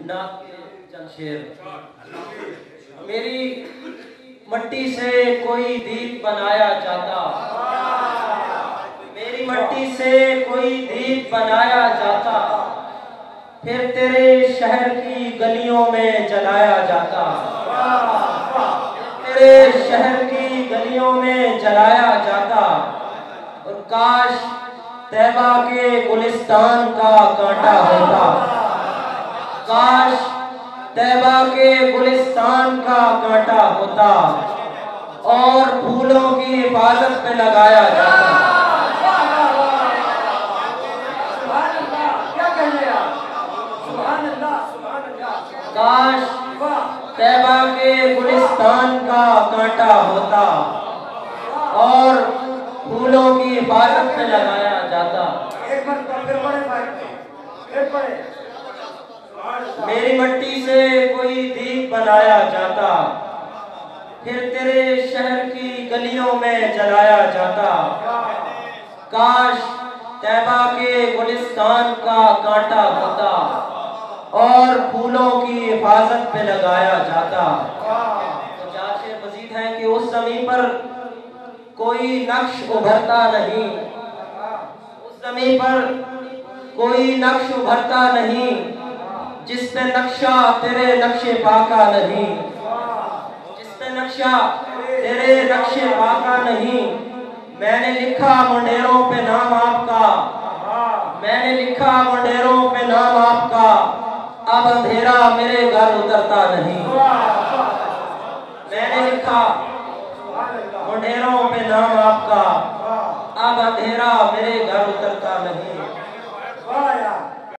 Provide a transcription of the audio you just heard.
नात के चंद शेर। मेरी मट्टी से कोई दीप बनाया जाता, मेरी मट्टी से कोई दीप बनाया जाता, फिर तेरे शहर की गलियों में जलाया जाता, तेरे शहर की गलियों में जलाया जाता। और काश तैबा के गुलिस्तान का कांटा होता, काश तैबा के गुलिस्तान का कांटा होता और फूलों की हिफाजत पे लगाया जाता। काश तैबा के गुलिस्तान का कांटा होता और फूलों की हिफाजत में लगाया जाता। मेरी मट्टी से कोई दीप बनाया जाता, फिर तेरे शहर की गलियों में जलाया जाता। काश तैबा के गुलिस्तान का कांटा होता और फूलों की हिफाजत पे लगाया जाता। तो चार शेर मजीद है कि उस ज़मीन पर कोई नक्श उभरता नहीं, उस ज़मीन पर कोई नक्श उभरता नहीं जिस पे नक्शा तेरे नक्शे पाका नहीं, जिस पे नक्शा तेरे नक्शे पाका नहीं। मैंने लिखा मुंडेरों पे नाम आपका, मैंने लिखा मुंडेरों पे